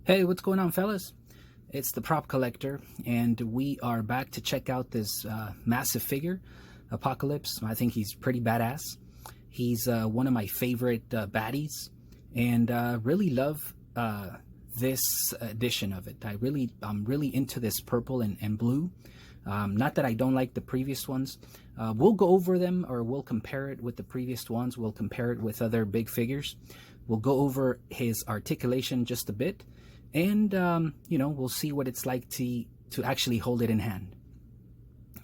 Hey, what's going on, fellas? It's the Prop Collector, and we are back to check out this massive figure, Apocalypse. I think he's pretty badass. He's one of my favorite baddies, and really love this edition of it. I'm really into this purple and blue. Not that I don't like the previous ones. We'll go over them, or we'll compare it with the previous ones. We'll compare it with other big figures. We'll go over his articulation just a bit. And, you know, we'll see what it's like to actually hold it in hand.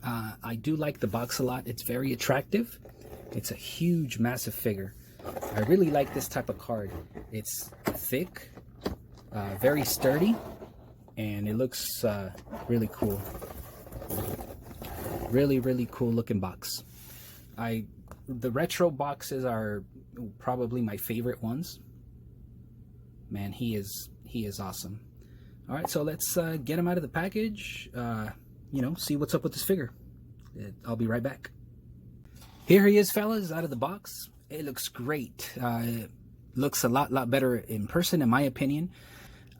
I do like the box a lot. It's very attractive. It's a huge, massive figure. I really like this type of card. It's thick, very sturdy, and it looks really cool. Really, really cool looking box. The retro boxes are probably my favorite ones. Man, he is awesome. All right, so let's get him out of the package, you know, see what's up with this figure. I'll be right back. Here he is, fellas, out of the box. It looks great. It looks a lot better in person, in my opinion.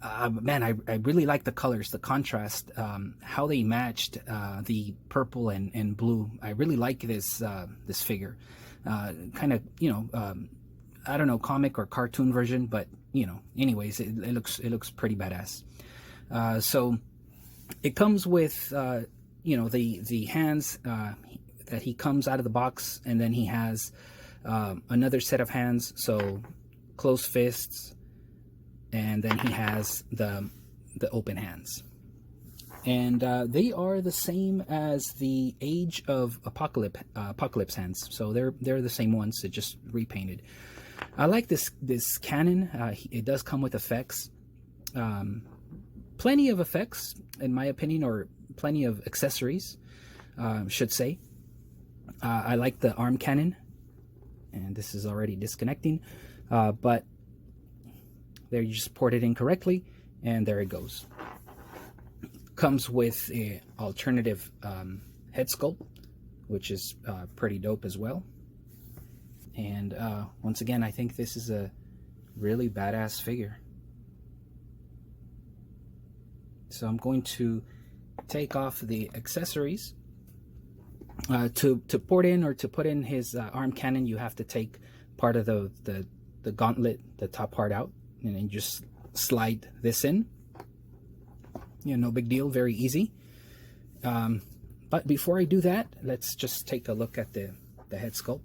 Man, I really like the colors, the contrast, how they matched the purple and blue. I really like this figure. Kind of, you know, I don't know, comic or cartoon version, but you know, anyways, it looks pretty badass. So it comes with you know, the hands that he comes out of the box, and then he has another set of hands, so closed fists, and then he has the open hands, and they are the same as the Age of Apocalypse hands, so they're the same ones, they're just repainted. I like this cannon. It does come with effects, plenty of effects in my opinion, or plenty of accessories, should say. I like the arm cannon, and this is already disconnecting, but there, you just port it in correctly, and there it goes. Comes with a alternative head sculpt, which is pretty dope as well. And once again, I think this is a really badass figure. So I'm going to take off the accessories. To port in, or to put in his arm cannon, you have to take part of the gauntlet, the top part out, and then just slide this in. You know, no big deal, very easy. But before I do that, let's just take a look at the head sculpt.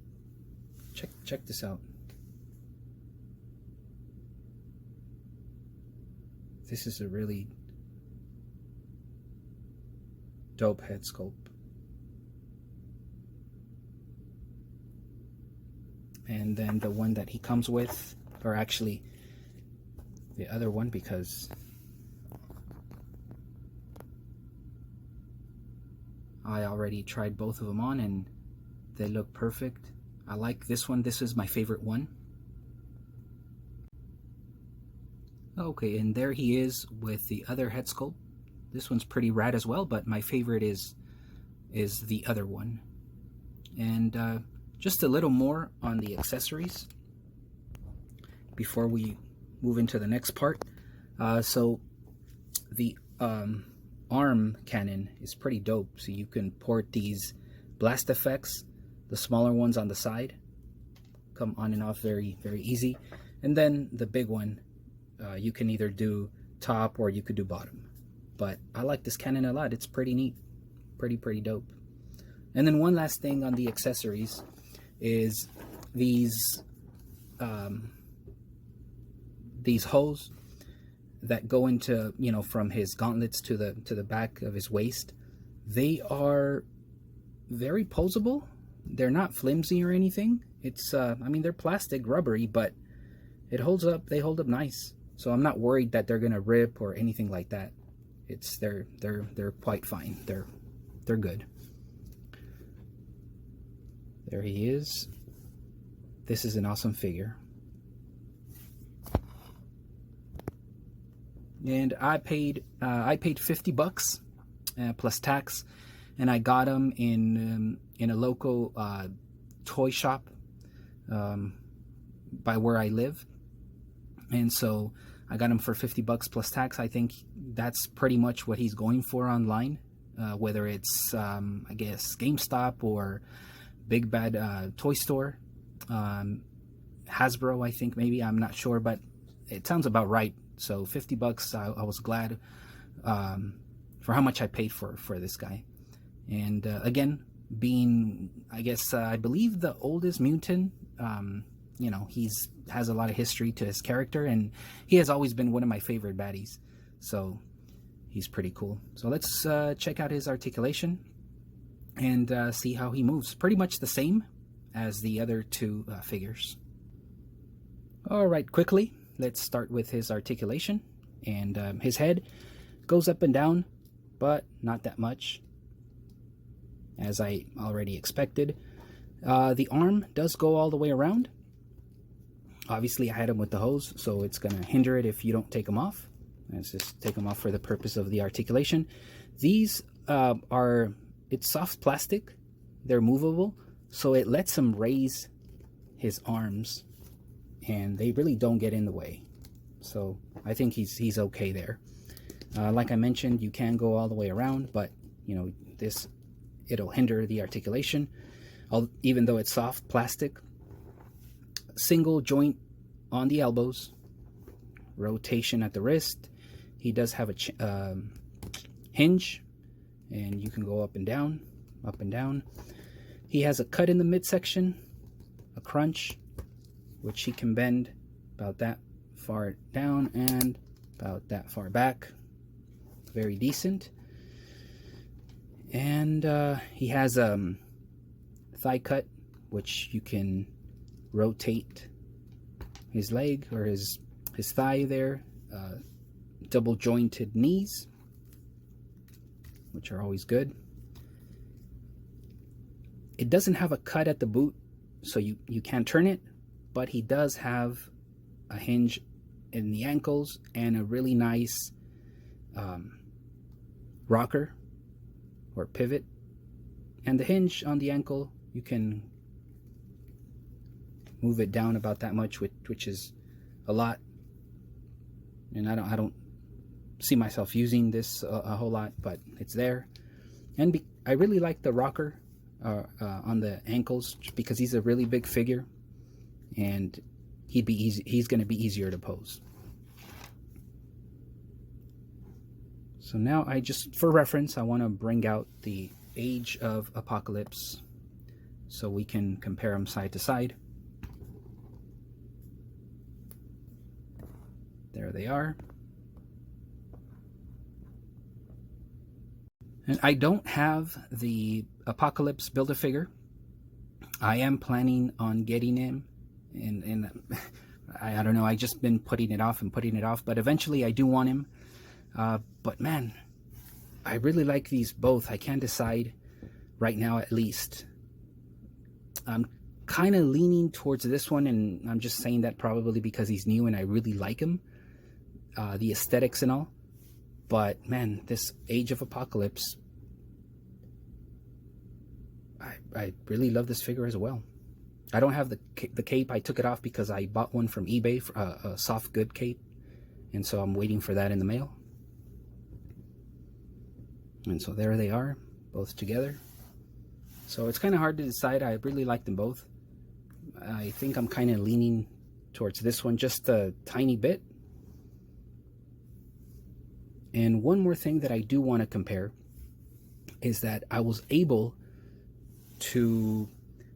Check this out. This is a really dope head sculpt. And then the one that he comes with, or actually the other one, because I already tried both of them on and they look perfect. I like this one. This is my favorite one. Okay, and there he is with the other head sculpt. This one's pretty rad as well, but my favorite is the other one. And just a little more on the accessories before we move into the next part. So the arm cannon is pretty dope. So you can port these blast effects, the smaller ones on the side, come on and off very easy. And then the big one, you can either do top or you could do bottom. But I like this cannon a lot. It's pretty neat, pretty dope. And then one last thing on the accessories is these holes that go into, you know, from his gauntlets to the back of his waist. They are very posable. They're not flimsy or anything. It's I mean, they're plastic, rubbery, but it holds up. They hold up nice. So I'm not worried that they're gonna rip or anything like that. They're quite fine. They're good. There he is. This is an awesome figure. And I paid $50 plus tax, and I got him in a local toy shop by where I live. And so I got him for 50 bucks plus tax. I think that's pretty much what he's going for online, whether it's I guess GameStop or Big Bad Toy Store, Hasbro, I think, maybe, I'm not sure, but it sounds about right. So 50 bucks, I was glad for how much I paid for this guy. And again, being, I guess, I believe the oldest mutant, you know, has a lot of history to his character, and he has always been one of my favorite baddies. So he's pretty cool. So let's check out his articulation and see how he moves. Pretty much the same as the other two figures. All right, quickly, let's start with his articulation. And his head goes up and down, but not that much, as I already expected. The arm does go all the way around. Obviously, I had him with the hose, so it's going to hinder it if you don't take them off. Let's just take them off for the purpose of the articulation. These it's soft plastic. They're movable, so it lets him raise his arms, and they really don't get in the way. So I think he's okay there. Like I mentioned, you can go all the way around, but you know, it'll hinder the articulation, even though it's soft plastic. Single joint on the elbows, rotation at the wrist. He does have a hinge, and you can go up and down, up and down. He has a cut in the midsection, a crunch, which he can bend about that far down and about that far back. Very decent. And he has a thigh cut, which you can rotate his leg or his thigh there. Double jointed knees, which are always good. It doesn't have a cut at the boot, so you can't turn it, but he does have a hinge in the ankles and a really nice rocker or pivot. And the hinge on the ankle, you can move it down about that much, which is a lot. And I don't see myself using this a whole lot, but it's there. And I really like the rocker on the ankles, because he's a really big figure, and he's going to be easier to pose. So now for reference, I want to bring out the Age of Apocalypse so we can compare them side to side. There they are. And I don't have the Apocalypse Build-A-Figure. I am planning on getting him, and I don't know, I just been putting it off, but eventually I do want him. But man, I really like these both. I can't decide right now, at least. I'm kind of leaning towards this one, and I'm just saying that probably because he's new and I really like him, the aesthetics and all. But man, this Age of Apocalypse, I really love this figure as well. I don't have the cape. I took it off because I bought one from eBay, for a soft good cape, and so I'm waiting for that in the mail. And so there they are, both together. So it's kind of hard to decide. I really like them both. I think I'm kind of leaning towards this one just a tiny bit. And one more thing that I do want to compare is that I was able to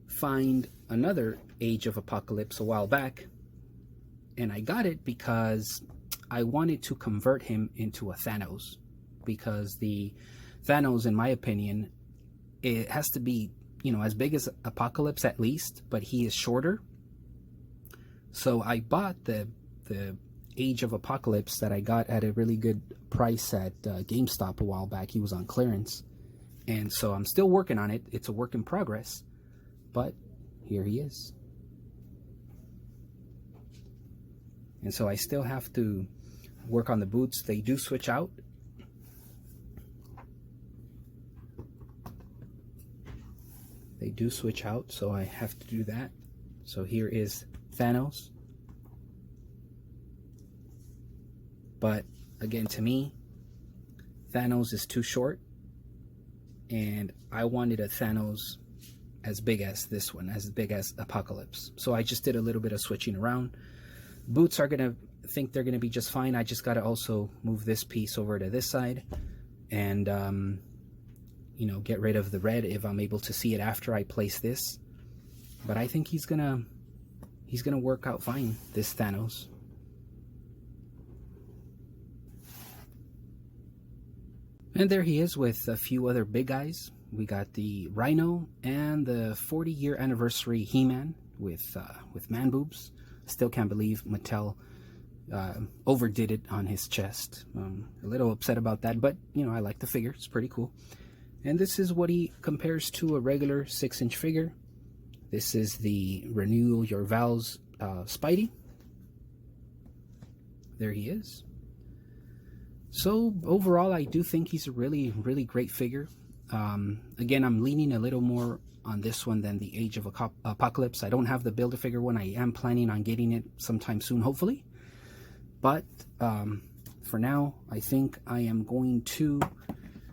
find another Age of Apocalypse a while back, and I got it because I wanted to convert him into a Thanos, because the Thanos, in my opinion, it has to be, you know, as big as Apocalypse at least, but he is shorter. So I bought the Age of Apocalypse that I got at a really good price at GameStop a while back. He was on clearance, and so I'm still working on it. It's a work in progress, but here he is. And so I still have to work on the boots. They do switch out. They do switch out, so I have to do that. So here is Thanos. But again, to me, Thanos is too short, and I wanted a Thanos as big as this one, as big as Apocalypse. So I just did a little bit of switching around. Boots are gonna think they're gonna be just fine. I just gotta also move this piece over to this side and you know, get rid of the red if I'm able to see it after I place this. But I think he's gonna work out fine, this Thanos. And there he is with a few other big guys. We got the Rhino and the 40-year anniversary He-Man with man boobs. Still can't believe Mattel overdid it on his chest. A little upset about that, but you know, I like the figure. It's pretty cool. And this is what he compares to a regular 6-inch figure. This is the Renew Your Vows Spidey. There he is. So overall, I do think he's a really, really great figure. Again, I'm leaning a little more on this one than the Age of Apocalypse. I don't have the Build-A-Figure one. I am planning on getting it sometime soon, hopefully. But for now, I think I am going to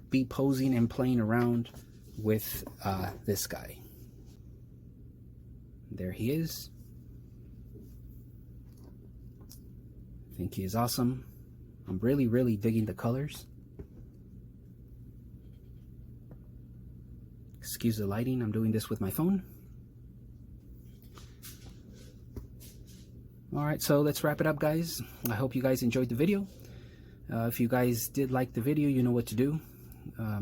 be posing and playing around with this guy. There he is. I think he is awesome. I'm really, really digging the colors. Excuse the lighting, I'm doing this with my phone. Alright, so let's wrap it up, guys. I hope you guys enjoyed the video. If you guys did like the video, you know what to do. I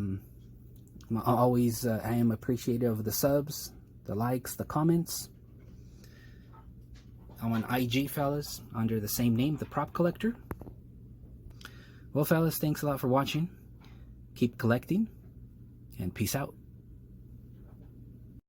am appreciative of the subs, the likes, the comments. I'm on IG, fellas, under the same name, The Prop Collector. Well, fellas, thanks a lot for watching. Keep collecting, and peace out.